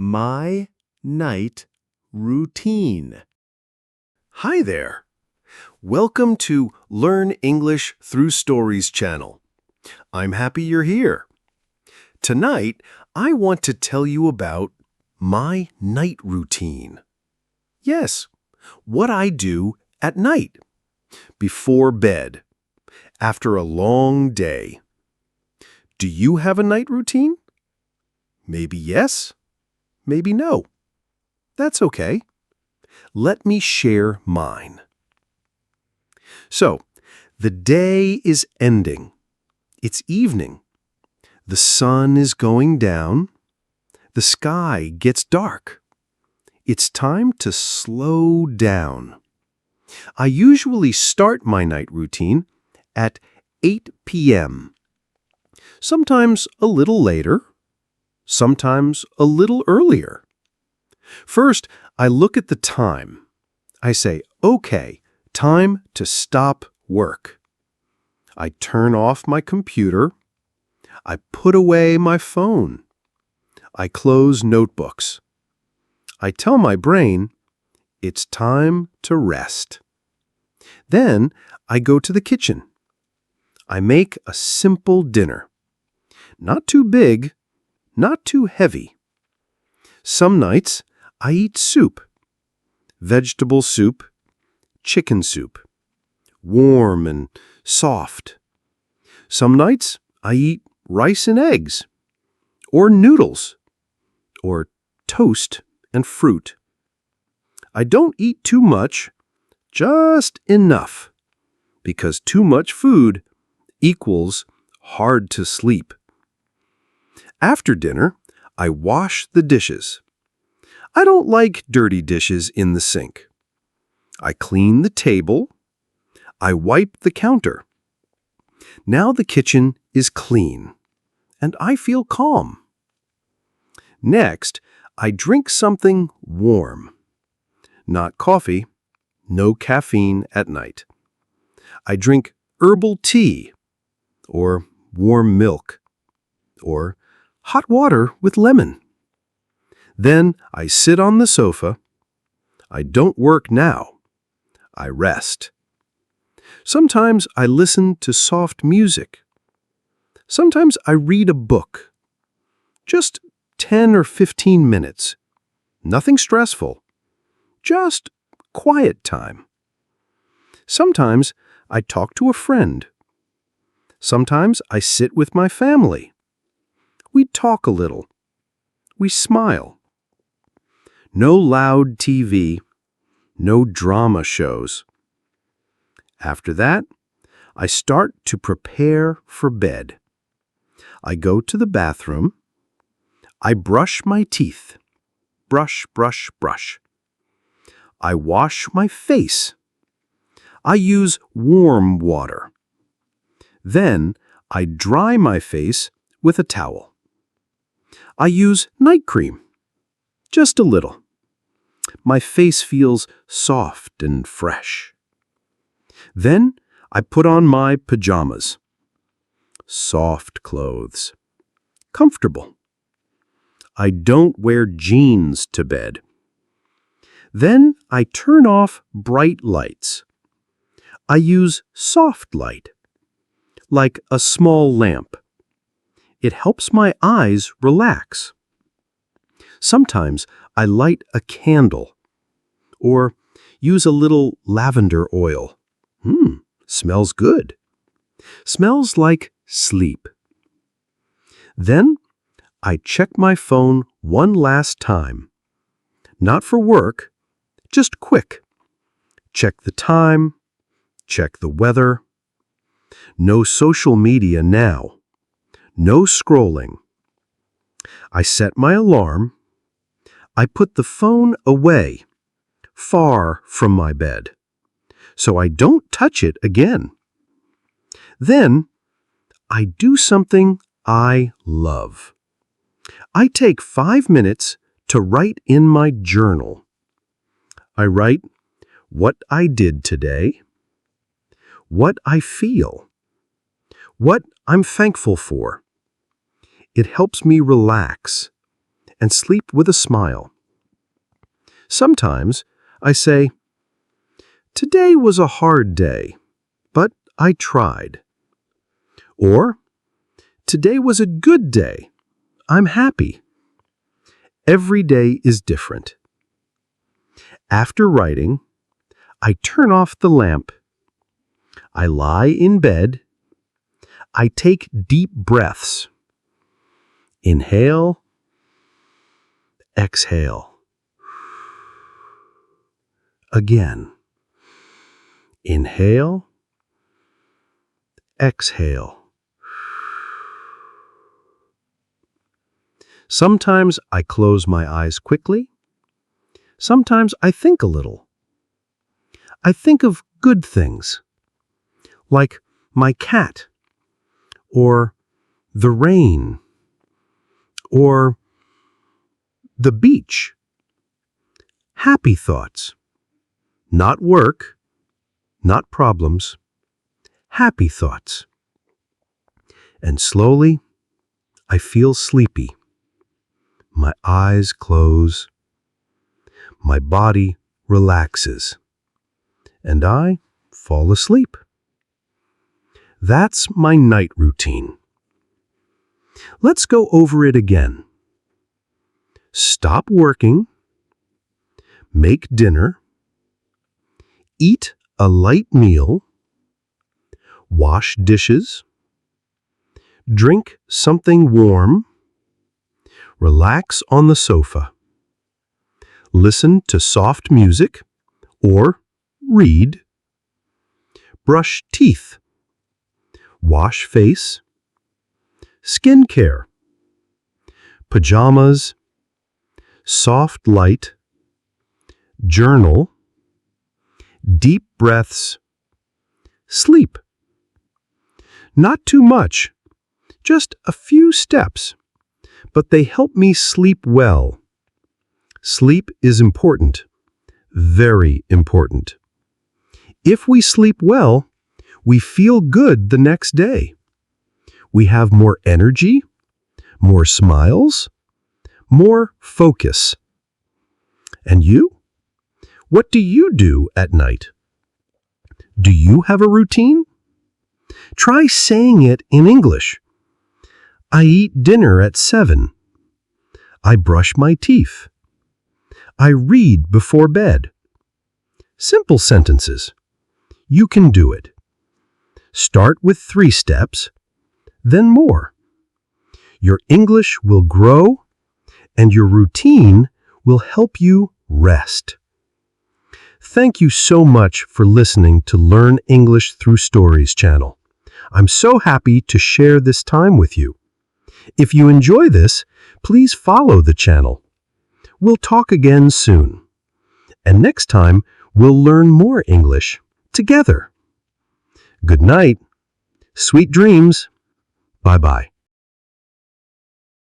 My night routine. Hi there. Welcome to Learn English Through Stories channel. I'm happy you're here. Tonight, I want to tell you about my night routine. Yes, what I do at night, before bed, after a long day. Do you have a night routine? Maybe yes. Maybe no. That's okay. Let me share mine. So, the day is ending. It's evening. The sun is going down. The sky gets dark. It's time to slow down. I usually start my night routine at 8 p.m. Sometimes a little later. Sometimes a little earlier. First, I look at the time. I say, okay, time to stop work. I turn off my computer. I put away my phone. I close notebooks. I tell my brain, it's time to rest. Then I go to the kitchen. I make a simple dinner. Not too big, not too heavy. Some nights, I eat soup. Vegetable soup, chicken soup. Warm and soft. Some nights, I eat rice and eggs. Or noodles. Or toast and fruit. I don't eat too much, just enough. Because too much food equals hard to sleep. After dinner, I wash the dishes. I don't like dirty dishes in the sink. I clean the table. I wipe the counter. Now the kitchen is clean, and I feel calm. Next, I drink something warm. Not coffee, no caffeine at night. I drink herbal tea, or warm milk, or hot water with lemon. Then I sit on the sofa. I don't work now. I rest. Sometimes I listen to soft music. Sometimes I read a book. Just 10 or 15 minutes. Nothing stressful. Just quiet time. Sometimes I talk to a friend. Sometimes I sit with my family. We talk a little. We smile. No loud TV. No drama shows. After that, I start to prepare for bed. I go to the bathroom. I brush my teeth. Brush, brush, brush. I wash my face. I use warm water. Then I dry my face with a towel. I use night cream. Just a little. My face feels soft and fresh. Then I put on my pajamas. Soft clothes. Comfortable. I don't wear jeans to bed. Then I turn off bright lights. I use soft light, like a small lamp. It helps my eyes relax. Sometimes I light a candle or use a little lavender oil. Smells good. Smells like sleep. Then I check my phone one last time. Not for work, just quick. Check the time. Check the weather. No social media now. No scrolling. I set my alarm. I put the phone away, far from my bed, so I don't touch it again. Then I do something I love. I take 5 minutes to write in my journal. I write what I did today, what I feel, what I'm thankful for. It helps me relax and sleep with a smile. Sometimes I say, "Today was a hard day, but I tried." Or, "Today was a good day. I'm happy." Every day is different. After writing, I turn off the lamp. I lie in bed. I take deep breaths. Inhale, exhale. Again. Inhale, exhale. Sometimes I close my eyes quickly. Sometimes I think a little. I think of good things, like my cat, or the rain, or the beach. Happy thoughts. Not work, not problems. Happy thoughts. And slowly, I feel sleepy. My eyes close. My body relaxes. And I fall asleep. That's my night routine. Let's go over it again. Stop working. Make dinner. Eat a light meal. Wash dishes. Drink something warm. Relax on the sofa. Listen to soft music or read. Brush teeth. Wash face. Skincare. Pajamas. Soft light. Journal. Deep breaths. Sleep. Not too much, just a few steps, but they help me sleep well. Sleep is important, very important. If we sleep well, we feel good the next day. We have more energy, more smiles, more focus. And you? What do you do at night? Do you have a routine? Try saying it in English. I eat dinner at 7. I brush my teeth. I read before bed. Simple sentences. You can do it. Start with 3 steps, then more. Your English will grow, and your routine will help you rest. Thank you so much for listening to Learn English Through Stories channel. I'm so happy to share this time with you. If you enjoy this, please follow the channel. We'll talk again soon. And next time, we'll learn more English together. Good night. Sweet dreams. Bye-bye.